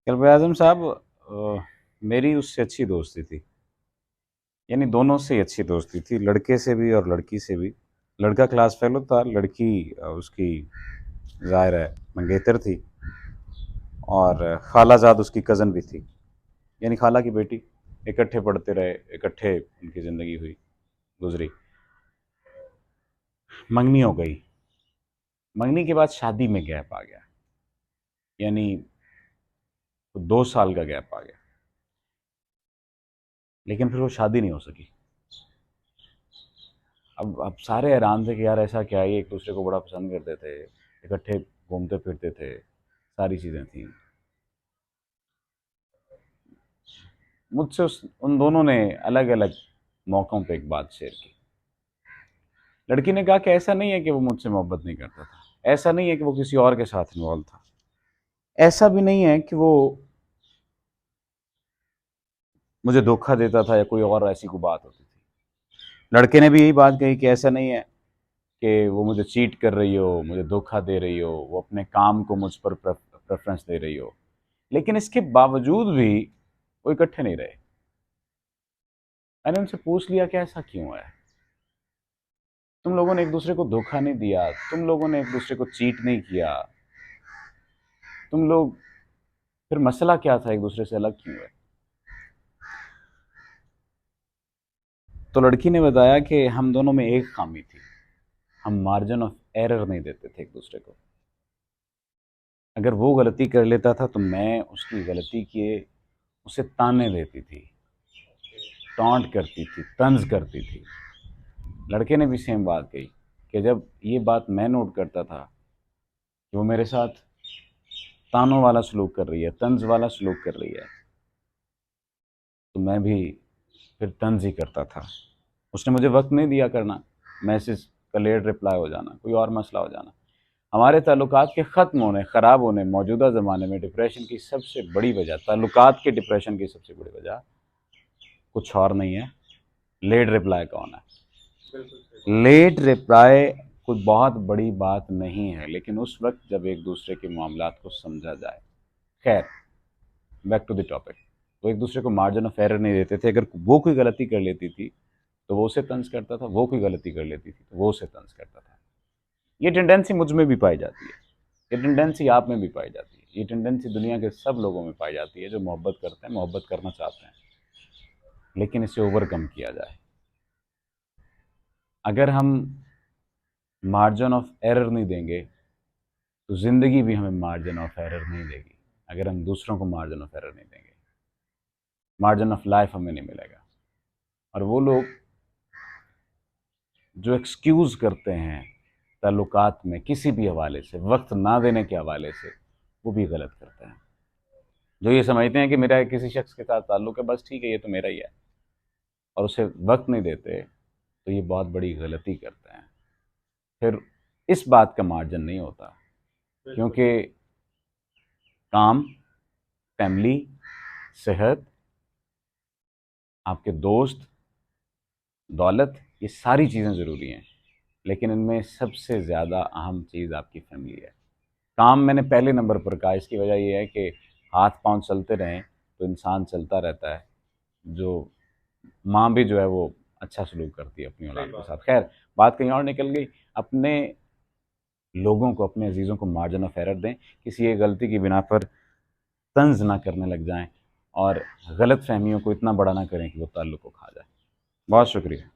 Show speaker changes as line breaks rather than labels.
कल्ब आज़म साहब, मेरी उससे अच्छी दोस्ती थी। यानी दोनों से ही अच्छी दोस्ती थी, लड़के से भी और लड़की से भी। लड़का क्लास फेलो था, लड़की उसकी ज़ाहिर है मंगेतर थी, और खालाजाद उसकी कज़न भी थी, यानी खाला की बेटी। इकट्ठे पढ़ते रहे, इकट्ठे उनकी ज़िंदगी हुई, गुजरी। मंगनी हो गई। मंगनी के बाद शादी में गैप आ गया, यानी 2 साल का गैप आ गया, लेकिन फिर वो शादी नहीं हो सकी। अब सारे हैरान थे कि यार ऐसा क्या है, एक दूसरे को बड़ा पसंद करते थे, इकट्ठे घूमते फिरते थे, सारी चीज़ें थी। मुझसे उन दोनों ने अलग अलग मौक़ों पे एक बात शेयर की। लड़की ने कहा कि ऐसा नहीं है कि वो मुझसे मोहब्बत नहीं करता था, ऐसा नहीं है कि वो किसी और के साथ इन्वॉल्व था, ऐसा भी नहीं है कि वो मुझे धोखा देता था या कोई और ऐसी कोई बात होती थी। लड़के ने भी यही बात कही कि ऐसा नहीं है कि वो मुझे चीट कर रही हो, मुझे धोखा दे रही हो, वो अपने काम को मुझ पर प्रेफरेंस दे रही हो, लेकिन इसके बावजूद भी वो इकट्ठे नहीं रहे। मैंने उनसे पूछ लिया कि ऐसा क्यों है? तुम लोगों ने एक दूसरे को धोखा नहीं दिया, तुम लोगों ने एक दूसरे को चीट नहीं किया, तुम लोग, फिर मसला क्या था, एक दूसरे से अलग क्यों है? तो लड़की ने बताया कि हम दोनों में एक खामी थी, हम मार्जिन ऑफ एरर नहीं देते थे एक दूसरे को। अगर वो गलती कर लेता था तो मैं उसकी गलती के उसे ताने देती थी, टॉन्ट करती थी, तंज करती थी। लड़के ने भी सेम बात कही कि जब ये बात मैं नोट करता था कि वो मेरे साथ तानों वाला सलूक कर रही है, तंज वाला सलूक कर रही है, तो मैं भी फिर तंज ही करता था। उसने मुझे वक्त नहीं दिया करना, मैसेज का लेट रिप्लाई हो जाना, कोई और मसला हो जाना। हमारे ताल्लुकात के ख़त्म होने, ख़राब होने मौजूदा ज़माने में डिप्रेशन की सबसे बड़ी वजह, ताल्लुकात के डिप्रेशन की सबसे बड़ी वजह कुछ और नहीं है, लेट रिप्लाई का होना है। लेट रिप्लाई कोई बहुत बड़ी बात नहीं है, लेकिन उस वक्त जब एक दूसरे के मामलात को समझा जाए। खैर, बैक टू द टॉपिक। वो एक दूसरे को मार्जिन ऑफ एरर नहीं देते थे। अगर वो कोई गलती कर लेती थी तो वो उसे तंज करता था, वो कोई गलती कर लेती थी तो वो उसे तंज करता था। ये टेंडेंसी मुझ में भी पाई जाती है, ये टेंडेंसी आप में भी पाई जाती है, ये टेंडेंसी दुनिया के सब लोगों में पाई जाती है जो मोहब्बत करते हैं, मोहब्बत करना चाहते हैं, लेकिन इसे ओवरकम किया जाए। अगर हम मार्जिन ऑफ एरर नहीं देंगे तो ज़िंदगी भी हमें मार्जिन ऑफ एरर नहीं देगी। अगर हम दूसरों को मार्जिन ऑफ एरर नहीं देंगे, मार्जिन ऑफ लाइफ हमें नहीं मिलेगा। और वो लोग जो एक्सक्यूज़ करते हैं ताल्लुकात में किसी भी हवाले से, वक्त ना देने के हवाले से, वो भी गलत करते हैं। जो ये समझते हैं कि मेरा किसी शख्स के साथ ताल्लुक है, बस ठीक है, ये तो मेरा ही है, और उसे वक्त नहीं देते, तो ये बहुत बड़ी गलती करते हैं। फिर इस बात का मार्जिन नहीं होता, क्योंकि काम, फैमिली, सेहत, आपके दोस्त, दौलत, ये सारी चीज़ें ज़रूरी हैं, लेकिन इनमें सबसे ज़्यादा अहम चीज़ आपकी फैमिली है। काम मैंने पहले नंबर पर कहा, इसकी वजह ये है कि हाथ पांव चलते रहें तो इंसान चलता रहता है। जो माँ भी जो है वो अच्छा सलूक करती है अपनी औलाद के साथ। खैर, बात कहीं और निकल गई। अपने लोगों को, अपने अजीज़ों को मार्जिन ऑफ एरर दें, किसी एक गलती की बिना पर तंज ना करने लग जाएं, और गलत फहमियों को इतना बड़ा ना करें कि वो ताल्लुक़ को खा जाए। बहुत शुक्रिया।